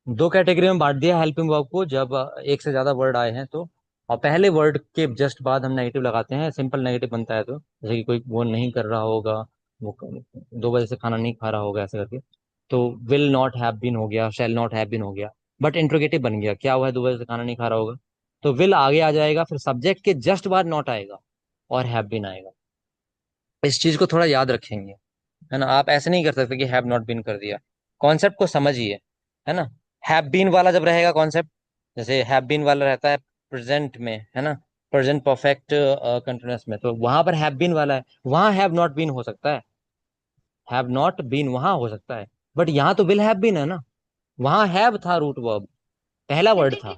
दो कैटेगरी में बांट दिया हेल्पिंग वर्ब को जब एक से ज्यादा वर्ड आए हैं तो। और पहले वर्ड के जस्ट बाद हम नेगेटिव लगाते हैं, सिंपल नेगेटिव बनता है तो, जैसे कि कोई वो नहीं कर रहा होगा, वो 2 बजे से खाना नहीं खा रहा होगा ऐसे करके, तो विल नॉट हैव बीन हो गया, शैल नॉट हैव बीन हो गया। बट इंट्रोगेटिव बन गया, क्या हुआ है, 2 बजे से खाना नहीं खा रहा होगा, तो विल आगे आ जाएगा, फिर सब्जेक्ट के जस्ट बाद नॉट आएगा और हैव बीन आएगा। इस चीज को थोड़ा याद रखेंगे, है ना। आप ऐसे नहीं कर सकते कि हैव नॉट बीन कर दिया। कॉन्सेप्ट को समझिए, है ना। हैव बीन वाला जब रहेगा कॉन्सेप्ट, जैसे हैव बीन वाला रहता है प्रेजेंट में, है ना, प्रेजेंट परफेक्ट कंटिन्यूअस में, तो वहां पर हैव बीन वाला है, वहां हैव नॉट बीन हो सकता है। हैव नॉट बीन वहां हो सकता है, बट यहाँ तो विल हैव बीन है ना। वहां हैव था रूट वर्ब, पहला वर्ड था।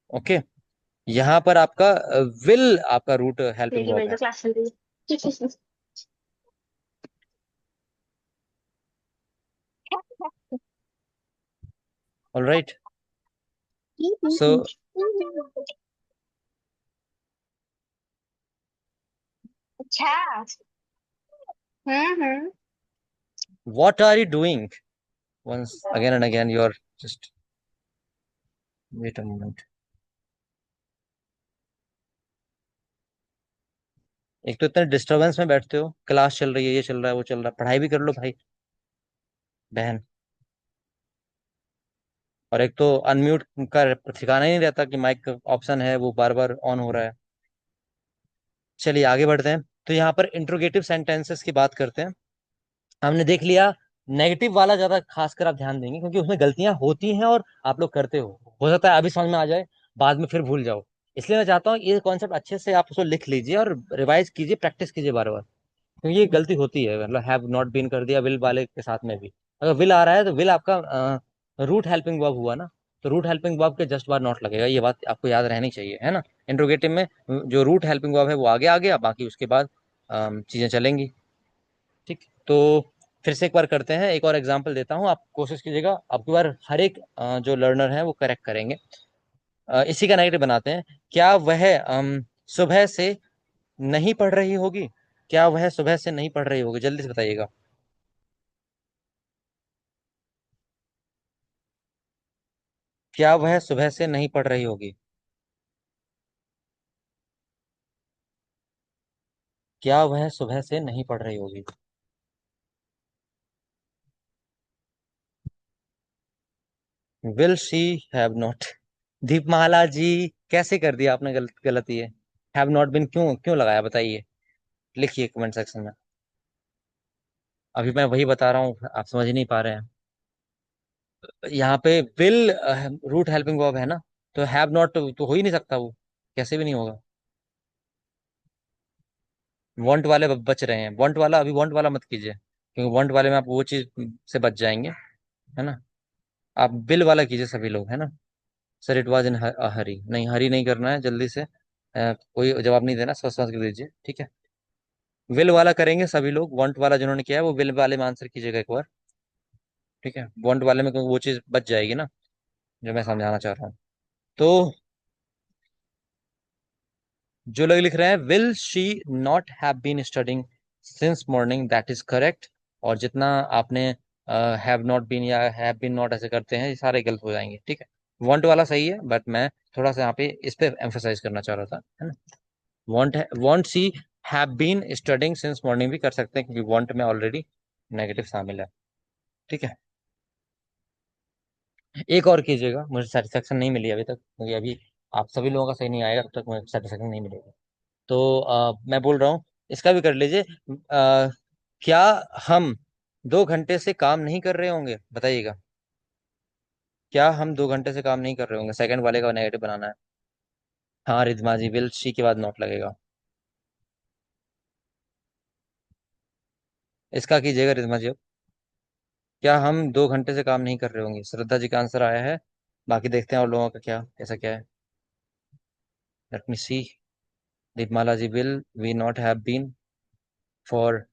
ओके, यहाँ पर आपका विल आपका रूट हेल्पिंग मेरी वर्ब मेरी है। तो क्लास चल रही है। ऑलराइट। सो अच्छा। Hmm. What are you doing, once again and again you are just, wait a moment। एक तो इतने डिस्टरबेंस में बैठते हो, क्लास चल रही है, ये चल रहा है, वो चल रहा है, पढ़ाई भी कर लो भाई बहन। और एक तो अनम्यूट का ठिकाना ही नहीं रहता कि माइक का ऑप्शन है वो बार बार ऑन हो रहा है। चलिए आगे बढ़ते हैं। तो यहाँ पर इंट्रोगेटिव सेंटेंसेस की बात करते हैं। हमने देख लिया, नेगेटिव वाला ज्यादा खासकर आप ध्यान देंगे क्योंकि उसमें गलतियां होती हैं और आप लोग करते हो सकता है अभी समझ में आ जाए, बाद में फिर भूल जाओ। इसलिए मैं चाहता हूँ ये कॉन्सेप्ट अच्छे से आप उसको लिख लीजिए और रिवाइज कीजिए, प्रैक्टिस कीजिए बार बार, क्योंकि ये गलती होती है, मतलब हैव नॉट बीन कर दिया विल वाले के साथ में भी। अगर विल आ रहा है तो विल आपका रूट हेल्पिंग वर्ब हुआ ना, तो रूट हेल्पिंग वर्ब के जस्ट बाद नॉट लगेगा, ये बात आपको याद रहनी चाहिए, है ना। इंट्रोगेटिव में जो रूट हेल्पिंग वर्ब है वो आगे आ गया, बाकी उसके बाद चीजें चलेंगी। ठीक, तो फिर से एक बार करते हैं, एक और एग्जांपल देता हूँ, आप कोशिश कीजिएगा, आपकी बार हर एक जो लर्नर है वो करेक्ट करेंगे। इसी का नेगेटिव बनाते हैं। क्या वह सुबह से नहीं पढ़ रही होगी, क्या वह सुबह से नहीं पढ़ रही होगी, जल्दी से बताइएगा। क्या वह सुबह से नहीं पढ़ रही होगी, क्या वह सुबह से नहीं पढ़ रही होगी। विल शी हैव नॉट, दीपमाला जी कैसे कर दिया आपने गलती है। हैव नॉट बिन क्यों क्यों लगाया बताइए, लिखिए कमेंट सेक्शन में। अभी मैं वही बता रहा हूँ, आप समझ ही नहीं पा रहे हैं। यहाँ पे विल रूट हेल्पिंग वर्ब है ना, तो हैव नॉट तो हो ही नहीं सकता वो, कैसे भी नहीं होगा। वांट वाले बच रहे हैं, वांट वाला अभी वांट वाला मत कीजिए, क्योंकि वांट वाले में आप वो चीज से बच जाएंगे, है ना। आप बिल वाला कीजिए सभी लोग, है ना। सर इट वाज इन हरी, नहीं हरी नहीं करना है, जल्दी से कोई जवाब नहीं देना, सोच समझ के दीजिए, ठीक है। विल वाला करेंगे सभी लोग, वांट वाला जिन्होंने किया है वो विल वाले में आंसर कीजिएगा एक बार, ठीक है। वांट वाले में वो चीज बच जाएगी ना, जो मैं समझाना चाह रहा हूँ। तो जो लोग लिख रहे हैं will she not have been studying since morning, that is correct. और जितना आपने हैव नॉट बीन या हैव बीन नॉट ऐसे करते हैं, ये सारे गलत हो जाएंगे, ठीक है। वांट वाला सही है, बट मैं थोड़ा सा यहाँ पे इस पे एम्फोसाइज करना चाह रहा था, है ना। Won't she have been studying since morning भी कर सकते हैं, क्योंकि वांट में ऑलरेडी नेगेटिव शामिल है, ठीक है। एक और कीजिएगा, मुझे सेटिस्फेक्शन नहीं मिली अभी तक, क्योंकि अभी आप सभी लोगों का सही नहीं आएगा तब तक मुझे सेटिस्फेक्शन नहीं मिलेगा। तो मैं बोल रहा हूँ, इसका भी कर लीजिए। क्या हम 2 घंटे से काम नहीं कर रहे होंगे, बताइएगा। क्या हम 2 घंटे से काम नहीं कर रहे होंगे, सेकंड वाले का नेगेटिव बनाना है। हाँ रिद्मा जी, विल सी के बाद नॉट लगेगा। इसका कीजिएगा रिद्मा जी अब। क्या हम 2 घंटे से काम नहीं कर रहे होंगे, श्रद्धा जी का आंसर आया है, बाकी देखते हैं और लोगों का क्या कैसा क्या है। Let me see. Deepmala ji will we not have been for,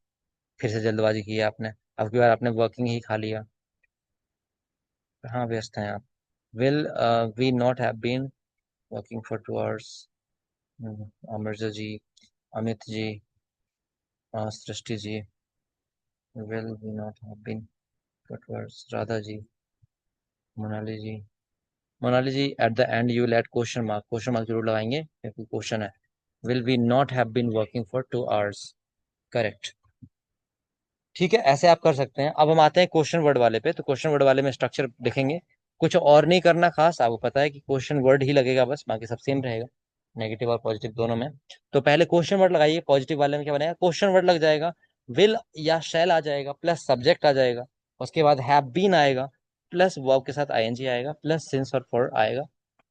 फिर से जल्दबाजी की है आपने, अब की बार आपने वर्किंग ही खा लिया। कहाँ व्यस्त हैं आप। Will we not have been working for 2 hours. Amrita ji, Amit ji, Srishti ji, will we not have been for 2 hours, Radha ji, Monali ji, Monali ji, at the end you will add question mark जरूर लगाएंगे क्योंकि क्वेश्चन है। Will we not have been working for 2 hours. Correct. ठीक है, ऐसे आप कर सकते हैं। अब हम आते हैं क्वेश्चन वर्ड वाले पे। तो क्वेश्चन वर्ड वाले में स्ट्रक्चर लिखेंगे, कुछ और नहीं करना खास। आपको पता है कि क्वेश्चन वर्ड ही लगेगा, बस बाकी सब सेम रहेगा, नेगेटिव और पॉजिटिव दोनों में। तो पहले क्वेश्चन वर्ड लगाइए। पॉजिटिव वाले में क्या बनेगा, क्वेश्चन वर्ड लग जाएगा, विल या शैल आ जाएगा, प्लस सब्जेक्ट आ जाएगा, उसके बाद हैव बीन आएगा, प्लस वर्ब के साथ आईएनजी आएगा, प्लस सिंस और फॉर आएगा,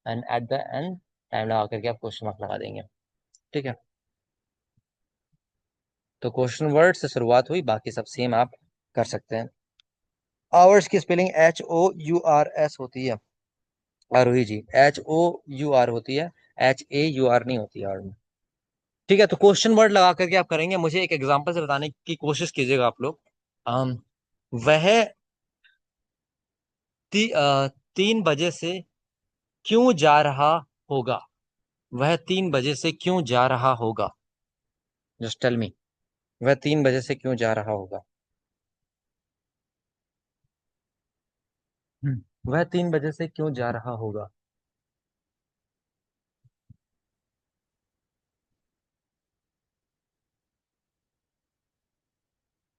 and at the and time लगा करके आप क्वेश्चन मार्क लगा देंगे। ठीक है, तो क्वेश्चन वर्ड से शुरुआत हुई, बाकी सब सेम आप कर सकते हैं। आवर्स की स्पेलिंग HOURS होती है, आरोही जी, HOUR होती है, HAUR नहीं होती आर में। ठीक है, तो क्वेश्चन वर्ड लगा करके आप करेंगे। मुझे एक एग्जांपल से बताने की कोशिश कीजिएगा आप लोग। अम, वह 3 बजे से क्यों जा रहा होगा? वह 3 बजे से क्यों जा रहा होगा? जस्ट टेल मी, वह 3 बजे से क्यों जा रहा होगा? वह 3 बजे से क्यों जा रहा होगा?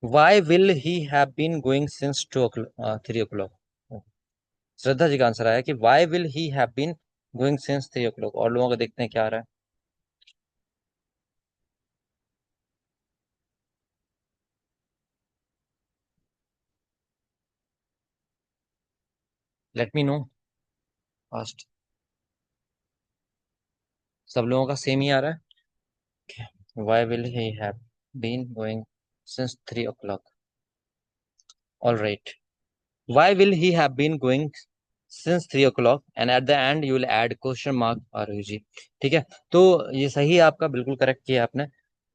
Why will he have been going since 3 o'clock? Shraddha ji का आंसर आया कि why will he have been going since 3 o'clock। और लोगों का देखते हैं क्या आ रहा है। Let me know first. सब लोगों का सेम ही आ रहा है, why will he have been going since 3 o'clock। All right, why will he have been going since 3 o'clock and at the end you will add question mark are you जी। ठीक है, तो ये सही है आपका, बिल्कुल करेक्ट किया आपने।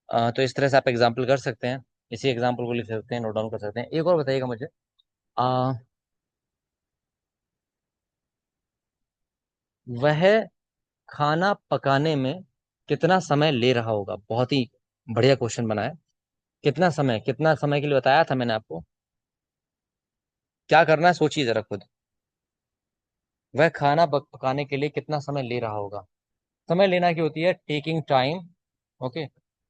तो इस तरह से आप एग्जाम्पल कर सकते हैं, इसी एग्जाम्पल को लिख सकते हैं, नोट डाउन कर सकते हैं। एक और बताइएगा मुझे, आ, वह खाना पकाने में कितना समय ले रहा होगा? बहुत ही बढ़िया क्वेश्चन बना है। कितना समय के लिए बताया था मैंने आपको, क्या करना है सोचिए जरा खुद। वह खाना पकाने के लिए कितना समय ले रहा होगा? समय लेना की होती है टेकिंग टाइम, ओके।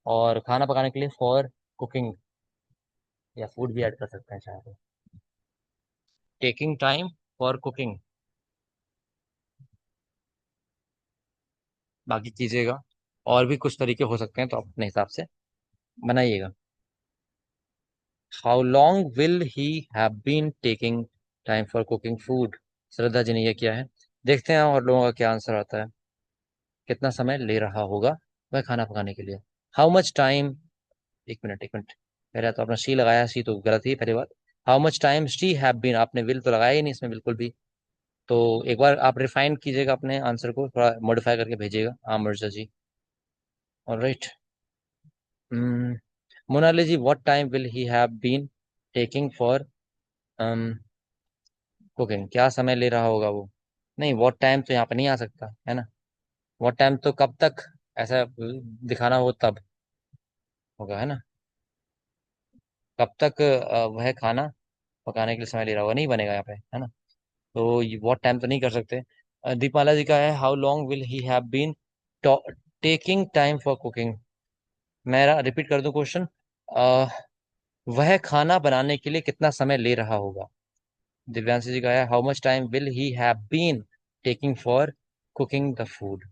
और खाना पकाने के लिए फॉर कुकिंग, या फूड भी ऐड कर सकते हैं चाहे तो। टेकिंग टाइम फॉर कुकिंग, बाकी कीजिएगा। और भी कुछ तरीके हो सकते हैं, तो आप अपने हिसाब से बनाइएगा। How long will he have been taking time for cooking food? Shraddha ji ने यह किया है। देखते हैं और लोगों का क्या आंसर आता है। कितना समय ले रहा होगा वह खाना पकाने के लिए? हाउ मच टाइम, एक मिनट एक मिनट, पहले तो आपने सी लगाया, सी तो गलत ही पहली बात। How much time she have been, आपने विल तो लगाया ही नहीं इसमें बिल्कुल भी। तो एक बार आप रिफाइन कीजिएगा अपने आंसर को, थोड़ा मॉडिफाई करके भेजिएगा। हाँ Mirza ji, alright. Monali ji, what time will he have been taking for cooking? क्या समय ले रहा होगा वो? नहीं, व्हाट टाइम तो यहाँ पे नहीं आ सकता है ना। व्हाट टाइम तो कब तक, ऐसा दिखाना हो तब होगा, है ना। कब तक वह खाना पकाने के लिए समय ले रहा होगा, नहीं बनेगा यहाँ पे, है ना। तो व्हाट टाइम तो नहीं कर सकते। दीपाला जी का है, how long will he have been taking time for cooking. मैं रिपीट कर दूं क्वेश्चन, वह खाना बनाने के लिए कितना समय ले रहा होगा? दिव्यांशी जी का है, how much time will he have been taking for cooking the food.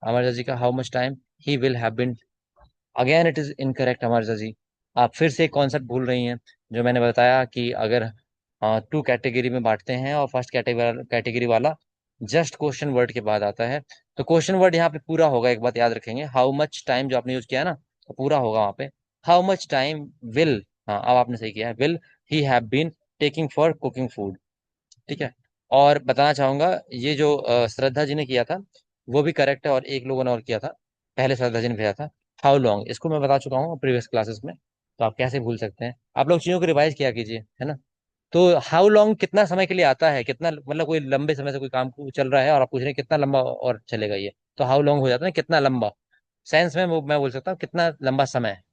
Amarja ji का, how much time he will have been. Again it is incorrect Amarja ji, आप फिर से एक कॉन्सेप्ट भूल रही हैं। जो मैंने बताया कि अगर 2 कैटेगरी में बांटते हैं और फर्स्ट कैटेगरी वाला जस्ट क्वेश्चन वर्ड के बाद आता है, तो क्वेश्चन वर्ड यहाँ पे पूरा होगा। एक बात याद रखेंगे, हाउ मच टाइम जो आपने यूज किया है ना, तो पूरा होगा वहाँ पे। हाउ मच टाइम विल, हाँ अब आपने सही किया है, will he have been taking for cooking food. ठीक है, और बताना चाहूंगा, ये जो श्रद्धा जी ने किया था वो भी करेक्ट है, और एक लोगों ने और किया था, पहले श्रद्धा जी ने भेजा था। हाउ लॉन्ग, इसको मैं बता चुका हूँ प्रीवियस क्लासेस में, तो आप कैसे भूल सकते हैं। आप लोग चीजों को रिवाइज किया कीजिए, है ना। तो हाउ लॉन्ग कितना समय के लिए आता है, कितना मतलब कोई लंबे समय से कोई काम चल रहा है और आप पूछ रहे हैं कितना लंबा और चलेगा ये, तो हाउ लॉन्ग हो जाता है ना, कितना लंबा। साइंस में मैं बोल सकता हूँ कितना लंबा समय है।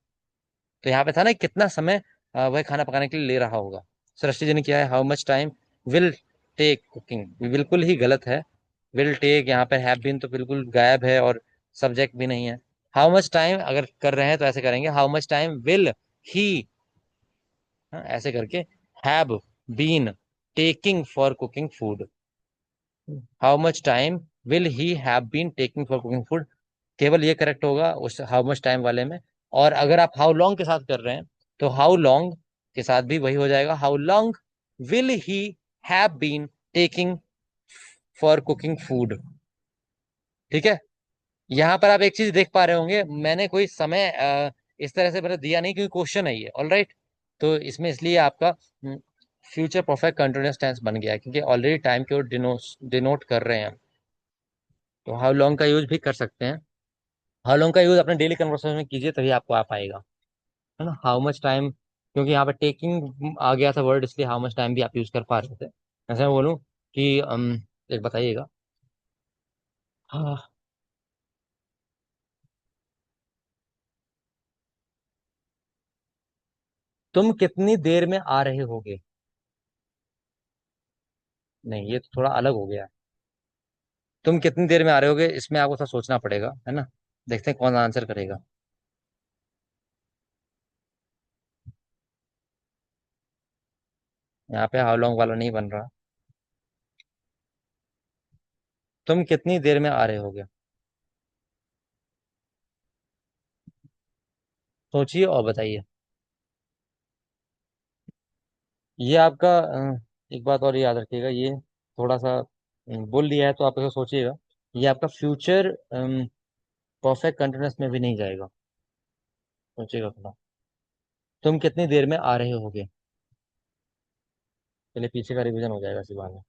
तो यहाँ पे था ना कितना समय वह खाना पकाने के लिए ले रहा होगा। सृष्टि जी ने किया है, how much time will take cooking बिल्कुल ही गलत है। विल टेक यहाँ पे हैव बीन तो बिल्कुल गायब है और सब्जेक्ट भी नहीं है। हाउ मच टाइम अगर कर रहे हैं तो ऐसे करेंगे, how much time will he, ऐसे करके, have been taking for cooking food. How much time will he have been taking for cooking food, केवल ये करेक्ट होगा उस हाउ मच टाइम वाले में। और अगर आप हाउ लॉन्ग के साथ कर रहे हैं तो हाउ लॉन्ग के साथ भी वही हो जाएगा, how long will he have been taking for cooking food. ठीक है। यहाँ पर आप एक चीज देख पा रहे होंगे, मैंने कोई समय इस तरह से मैंने दिया नहीं क्योंकि क्वेश्चन है ये, ऑल राइट। तो इसमें इसलिए आपका फ्यूचर परफेक्ट कंटिन्यूअस टेंस बन गया है, क्योंकि ऑलरेडी टाइम को डिनोट कर रहे हैं। तो हाउ लॉन्ग का यूज भी कर सकते हैं। हाउ लॉन्ग का यूज अपने डेली कन्वर्सेशन में कीजिए, तभी आपको आ पाएगा, है ना। हाउ मच टाइम, क्योंकि यहाँ पे टेकिंग आ गया था वर्ड, इसलिए हाउ मच टाइम भी आप यूज कर पा रहे थे। ऐसे मैं बोलूँ कि एक बताइएगा। हाँ, तुम कितनी देर में आ रहे होगे। नहीं, ये तो थोड़ा अलग हो गया। तुम कितनी देर में आ रहे होगे, इसमें आपको थोड़ा सोचना पड़ेगा, है ना। देखते हैं कौन आंसर करेगा। यहाँ पे हाउ लॉन्ग वाला नहीं बन रहा। तुम कितनी देर में आ रहे होगे, सोचिए और बताइए। ये आपका एक बात और याद रखिएगा, ये थोड़ा सा बोल लिया है तो आप ऐसा सोचिएगा। ये आपका फ्यूचर परफेक्ट कंटिन्यूअस में भी नहीं जाएगा, सोचिएगा थोड़ा। तुम कितनी देर में आ रहे होगे, चलिए पीछे का रिवीजन हो जाएगा इसी बात में।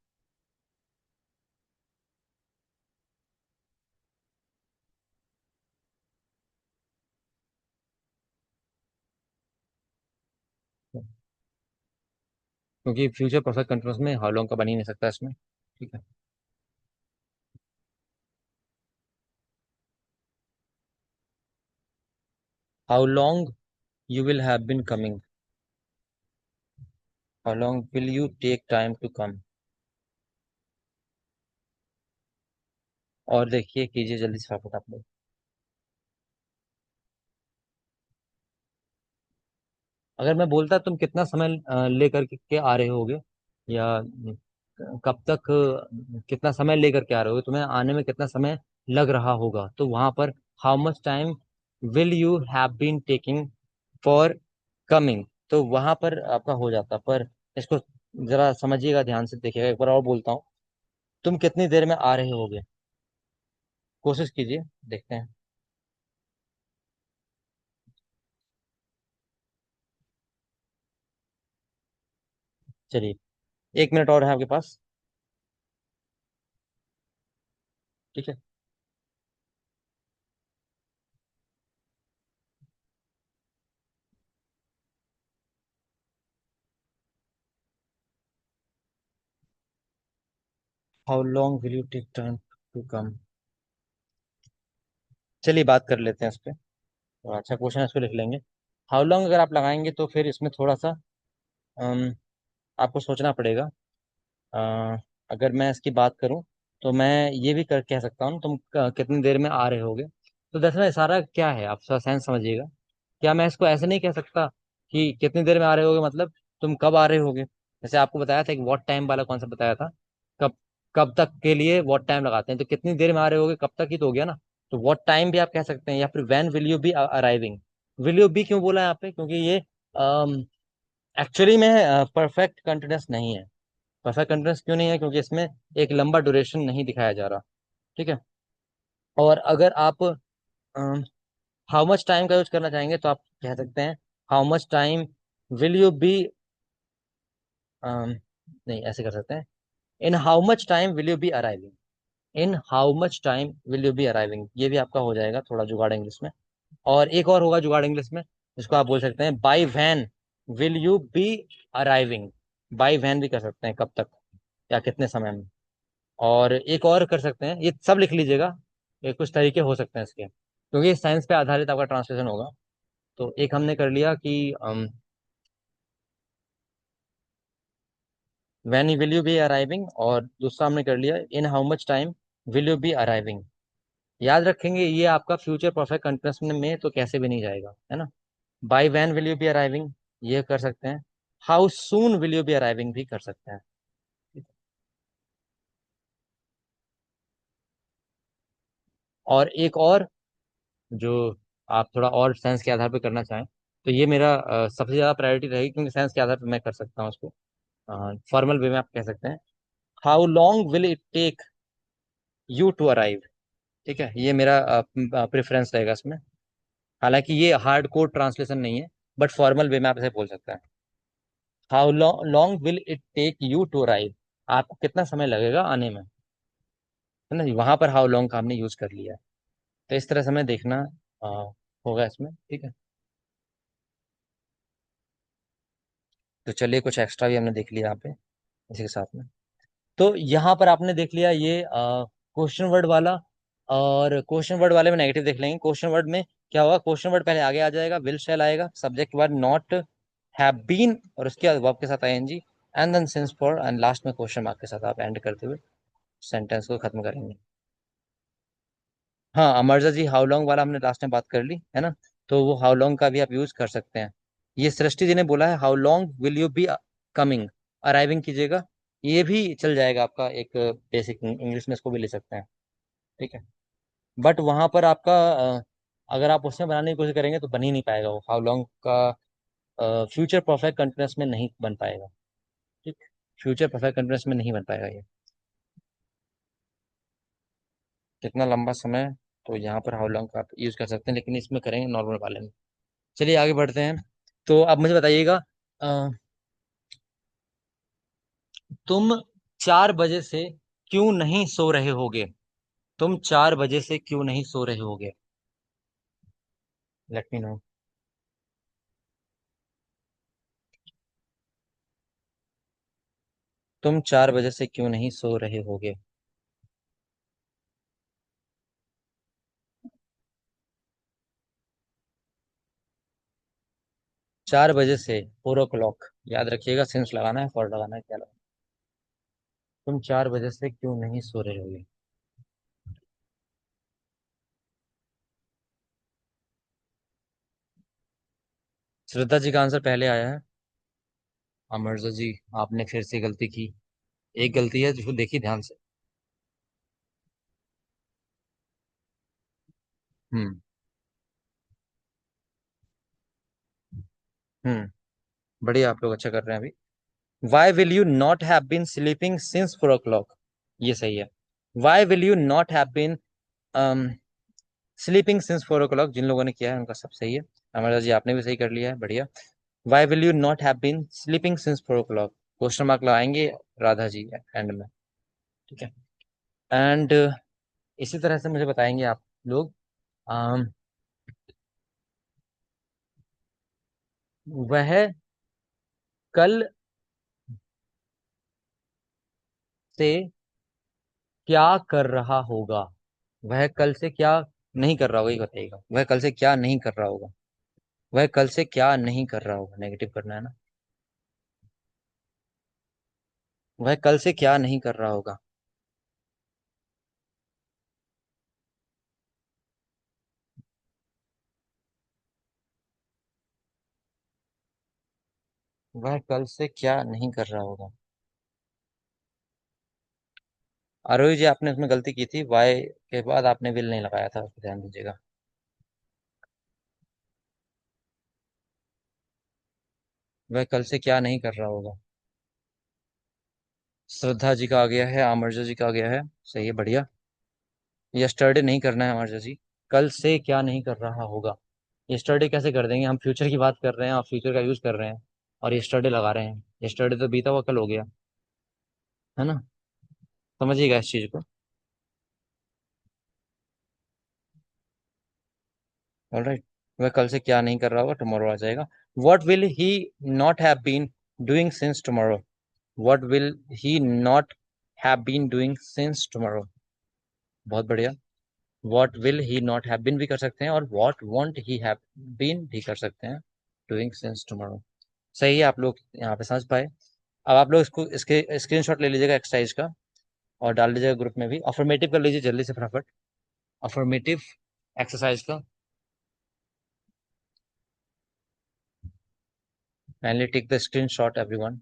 क्योंकि फ्यूचर परफेक्ट कंटिन्यूअस में हाउ लॉन्ग का बन ही नहीं सकता इसमें। ठीक है। How long you will have been coming, how long will you take time to come. और देखिए, कीजिए जल्दी से फटाफट आप लोग। अगर मैं बोलता तुम कितना समय लेकर के आ रहे होगे, या कब तक कितना समय लेकर के आ रहे होगे, तुम्हें आने में कितना समय लग रहा होगा, तो वहां पर how much time will you have been taking for coming, तो वहां पर आपका हो जाता। पर इसको जरा समझिएगा, ध्यान से देखिएगा, एक बार और बोलता हूँ। तुम कितनी देर में आ रहे होगे, कोशिश कीजिए, देखते हैं। चलिए, 1 मिनट और है आपके पास। ठीक है। How long will you take time to come. चलिए बात कर लेते हैं इस पे। तो अच्छा क्वेश्चन है, इसको लिख लेंगे। हाउ लॉन्ग अगर आप लगाएंगे तो फिर इसमें थोड़ा सा अम, आपको सोचना पड़ेगा। अ, अगर मैं इसकी बात करूं तो मैं ये भी कर कह सकता हूँ, तुम कितनी देर में आ रहे होगे। तो दरअसल इशारा क्या है, आप थोड़ा सेंस समझिएगा। क्या मैं इसको ऐसे नहीं कह सकता कि कितनी देर में आ रहे होगे मतलब तुम कब आ रहे होगे। जैसे आपको बताया था, एक व्हाट टाइम वाला कॉन्सेप्ट बताया था। कब, कब तक के लिए व्हाट टाइम लगाते हैं, तो कितनी देर में आ रहे होगे कब तक ही तो हो गया ना। तो व्हाट टाइम भी आप कह सकते हैं, या फिर when will you be arriving. Will you be क्यों बोला यहाँ पे, क्योंकि ये एक्चुअली में परफेक्ट कंटिन्यूस नहीं है। परफेक्ट कंटिन्यूस क्यों नहीं है, क्योंकि इसमें एक लंबा ड्यूरेशन नहीं दिखाया जा रहा। ठीक है। और अगर आप हाउ मच टाइम का यूज करना चाहेंगे तो आप कह सकते हैं, how much time will you be, नहीं ऐसे कर सकते हैं, in how much time will you be arriving. In how much time will you be arriving, ये भी आपका हो जाएगा थोड़ा जुगाड़ इंग्लिश में। और एक और होगा जुगाड़ इंग्लिश में, जिसको आप बोल सकते हैं by when will you be arriving. By when भी कर सकते हैं, कब तक या कितने समय में। और एक और कर सकते हैं, ये सब लिख लीजिएगा, ये कुछ तरीके हो सकते हैं इसके, क्योंकि साइंस पे आधारित आपका ट्रांसलेशन होगा। तो एक हमने कर लिया कि when will you be arriving, और दूसरा हमने कर लिया in how much time will you be arriving. याद रखेंगे ये आपका फ्यूचर परफेक्ट कंटिन्यूअस में तो कैसे भी नहीं जाएगा, है ना। By when will you be arriving ये कर सकते हैं। How soon will you be arriving भी कर सकते हैं। और एक और जो आप थोड़ा और साइंस के आधार पर करना चाहें तो ये मेरा सबसे ज़्यादा प्रायोरिटी रहेगी, क्योंकि साइंस के आधार पर मैं कर सकता हूँ उसको। फॉर्मल वे में आप कह सकते हैं how long will it take you to arrive. ठीक है, ये मेरा प्रेफरेंस रहेगा इसमें। हालांकि ये हार्ड कोड ट्रांसलेशन नहीं है, बट फॉर्मल वे में आप इसे बोल सकते हैं। How long will it take you to arrive, आपको कितना समय लगेगा आने में, है ना। वहां पर हाउ लॉन्ग का हमने यूज कर लिया है। तो इस तरह से हमें देखना अ, होगा इसमें, ठीक है। तो चलिए कुछ एक्स्ट्रा भी हमने देख लिया यहाँ पे इसी के साथ में। तो यहाँ पर आपने देख लिया ये क्वेश्चन वर्ड वाला, और क्वेश्चन वर्ड वाले में नेगेटिव देख लेंगे। क्वेश्चन वर्ड में क्या होगा, क्वेश्चन वर्ड पहले आगे आ जाएगा, विल शैल आएगा, सब्जेक्ट के बाद नॉट, हैव बीन, और उसके बाद वर्ब के साथ ING, and then since for, and last में क्वेश्चन मार्क के साथ आप एंड करते हुए सेंटेंस को खत्म करेंगे। हाँ, अमरजा जी हाउ लॉन्ग वाला हमने लास्ट में बात कर ली, है ना। तो वो हाउ लॉन्ग का भी आप यूज कर सकते हैं। ये सृष्टि जी ने बोला है how long will you be coming, arriving कीजिएगा, ये भी चल जाएगा आपका, एक बेसिक इंग्लिश में इसको भी ले सकते हैं, ठीक है। बट वहां पर आपका अगर आप उसमें बनाने की कोशिश करेंगे तो बन ही नहीं पाएगा, वो हाउ लॉन्ग का फ्यूचर परफेक्ट कंटिन्यूअस में नहीं बन पाएगा, ठीक। फ्यूचर परफेक्ट कंटिन्यूअस में नहीं बन पाएगा ये। कितना लंबा समय, तो यहाँ पर हाउ लॉन्ग का आप यूज कर सकते हैं, लेकिन इसमें करेंगे नॉर्मल वाले में। चलिए आगे बढ़ते हैं। तो अब मुझे बताइएगा, अ, तुम 4 बजे से क्यों नहीं सो रहे होगे। तुम 4 बजे से क्यों नहीं सो रहे होगे, लेट मी नो। तुम 4 बजे से क्यों नहीं सो रहे होगे। 4 बजे से 4 o'clock, याद रखिएगा सिंस लगाना है, फॉर लगाना है, क्या लगाना है। तुम 4 बजे से क्यों नहीं सो रहे होगे। श्रद्धा जी का आंसर पहले आया है। अमरजा जी आपने फिर से गलती की। एक गलती है जिसको देखिए ध्यान से। हम्म। हम्म। बढ़िया, आप लोग अच्छा कर रहे हैं अभी। Why will you not have been sleeping since 4 o'clock, ये सही है। Why will you not have been sleeping since 4 o'clock, जिन लोगों ने किया है उनका सब सही है। अमरजा जी आपने भी सही कर लिया है, बढ़िया। Why will you not have been sleeping since 4 o'clock, question mark लगाएंगे राधा जी एंड में, ठीक है। एंड इसी तरह से मुझे बताएंगे आप लोग, अम, वह कल से क्या कर रहा होगा। वह कल से क्या नहीं कर रहा होगा, ये बताइएगा, वह कल से क्या नहीं कर रहा होगा। वह कल से क्या नहीं कर रहा होगा, नेगेटिव करना है ना। वह कल से क्या नहीं कर रहा होगा। वह कल से क्या नहीं कर रहा होगा। आरोही जी आपने इसमें गलती की थी, वाई के बाद आपने विल नहीं लगाया था, उसको ध्यान दीजिएगा। वह कल से क्या नहीं कर रहा होगा। श्रद्धा जी का आ गया है, अमरजा जी का आ गया है, सही है, बढ़िया। यस्टरडे नहीं करना है अमरजा जी, कल से क्या नहीं कर रहा होगा। यस्टरडे कैसे कर देंगे, हम फ्यूचर की बात कर रहे हैं और फ्यूचर का यूज कर रहे हैं, और यस्टरडे लगा रहे हैं। यस्टरडे तो बीता हुआ कल हो गया, है ना। समझिएगा इस चीज को। ऑलराइट। वह कल से क्या नहीं कर रहा होगा, टुमारो आ जाएगा। What will he not have been doing since tomorrow. What will he not have been doing since tomorrow, बहुत बढ़िया। What will he not have been भी कर सकते हैं, और what won't he have been भी कर सकते हैं, डूइंग सिंस टुमारो। सही है, आप लोग यहाँ पे समझ पाए। अब आप लोग इसको इसके स्क्रीनशॉट ले लीजिएगा एक्सरसाइज का और डाल लीजिएगा ग्रुप में भी। अफर्मेटिव कर लीजिए जल्दी से फटाफट, अफर्मेटिव एक्सरसाइज का। Kindly take the screenshot everyone.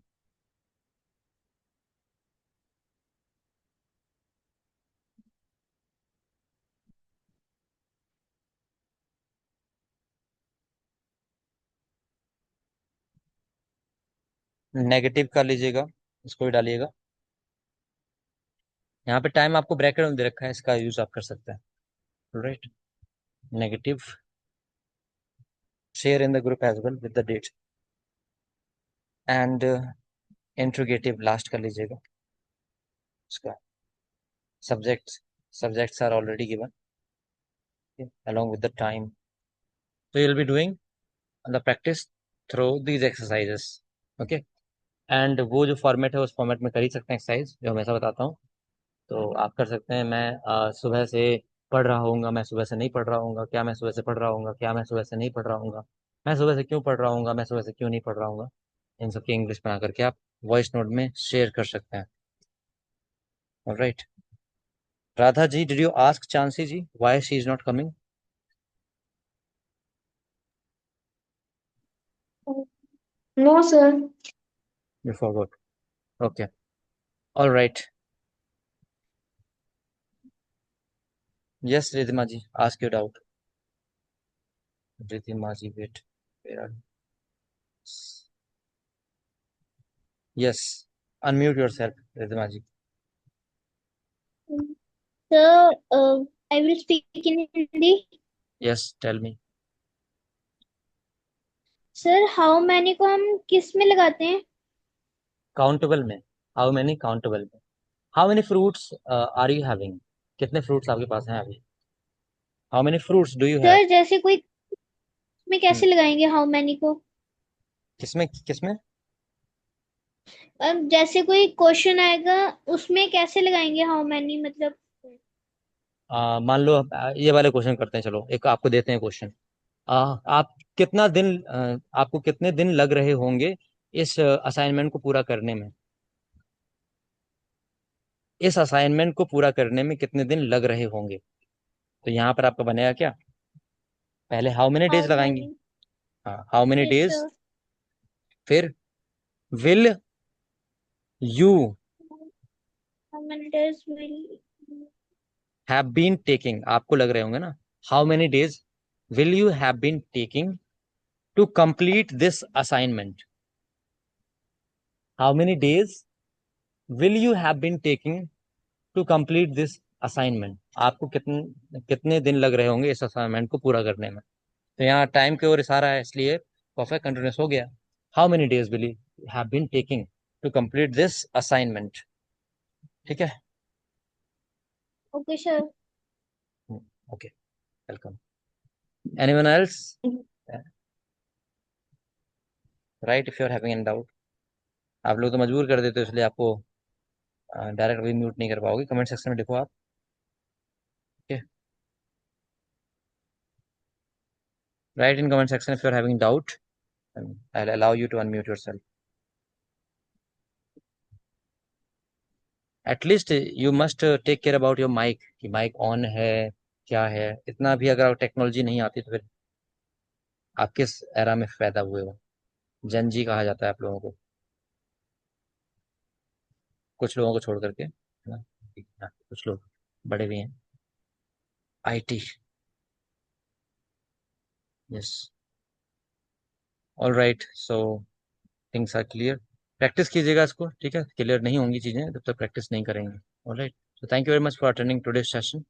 Negative कर लीजिएगा, इसको भी डालिएगा। यहाँ पे टाइम आपको ब्रैकेट में दे रखा है, इसका यूज आप कर सकते हैं। Right, negative, share in the group as well with the date and interrogative last कर लीजिएगा इसका। Subjects, subjects are already given along with the time. So you'll be doing the practice through these exercises. Okay, and वो जो format है उस format में कर ही सकते हैं एक्सरसाइज जो हमेशा बताता हूँ। तो आप कर सकते हैं। मैं सुबह से पढ़ रहा हूँगा, मैं सुबह से नहीं पढ़ रहा हूँगा, क्या मैं सुबह से पढ़ रहा हूँगा, क्या मैं सुबह से नहीं पढ़ रहा हूँगा, मैं सुबह से क्यों पढ़ रहा हूँगा, मैं सुबह से क्यों नहीं पढ़ रहा हूँगा। इन सब की इंग्लिश बना करके आप वॉइस नोट में शेयर कर सकते हैं। Alright, Radha ji, did you ask Chansi ji why she is not coming? No, sir. You forgot? Okay, alright. Yes Ridhima ji, ask your doubt. Ridhima ji wait, yes, unmute yourself Ridhima ji. Sir, I will speak in Hindi. Yes, tell me. Sir, how many को हम किस में लगाते हैं? Countable में। How many, countable में। How many fruits are you having? कितने fruits आपके पास हैं अभी? How many fruits do you have? Sir, जैसे कोई में कैसे लगाएंगे हाउ मैनी को? किसमें किसमें? अब जैसे कोई क्वेश्चन आएगा, उसमें कैसे लगाएंगे हाउ मैनी, मतलब? मान लो ये वाले क्वेश्चन करते हैं। चलो एक आपको देते हैं क्वेश्चन। आप कितना दिन आपको कितने दिन लग रहे होंगे इस असाइनमेंट को पूरा करने में? इस असाइनमेंट को पूरा करने में कितने दिन लग रहे होंगे? तो यहाँ पर आपका बनेगा क्या? पहले हाउ मेनी डेज हाउ लगाएंगे। मैनी? हाँ, how many yes days. Sir. फिर will you how many days will? Have been taking, आपको लग रहे होंगे ना। How many days will you have been taking to complete this assignment? How many days will you have been taking to complete this assignment? आपको कितने कितने दिन लग रहे होंगे इस असाइनमेंट को पूरा करने में? तो यहाँ टाइम की ओर इशारा है, इसलिए परफेक्ट कंटिन्यूस हो गया। How many days will you have been taking to complete this assignment? ठीक है। Okay sir. Okay, welcome. Anyone else? Right, if you are having any doubt. आप लोग तो मजबूर कर देते हो, इसलिए आपको डायरेक्ट अभी म्यूट नहीं कर पाओगे। कमेंट सेक्शन में लिखो आप। Okay, write in comment section if you are having doubt, I will allow you to unmute yourself. At least you must take care about your mic, कि माइक ऑन है क्या है। इतना भी अगर टेक्नोलॉजी नहीं आती तो फिर आप किस एरा में पैदा हुए हो? जनजी कहा जाता है आप लोगों को, कुछ लोगों को छोड़ करके, है ना? हाँ, कुछ लोग बड़े भी हैं। IT, yes. All right, so things are clear. Practice कीजिएगा इसको, ठीक है? क्लियर नहीं होंगी चीज़ें जब तक प्रैक्टिस नहीं करेंगे। All right, so thank you very much for attending today session.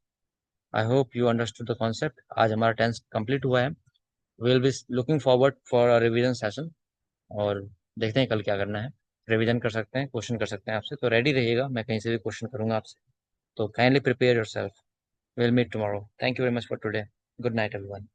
I hope you understood the concept. आज हमारा टेंस कंप्लीट हुआ है। Will be looking forward for a revision session, और देखते हैं कल क्या करना है। रिवीजन कर सकते हैं, क्वेश्चन कर सकते हैं आपसे, तो रेडी रहिएगा। मैं कहीं से भी क्वेश्चन करूंगा आपसे, तो kindly prepare yourself. Will meet tomorrow. Thank you very much for today. Good night everyone.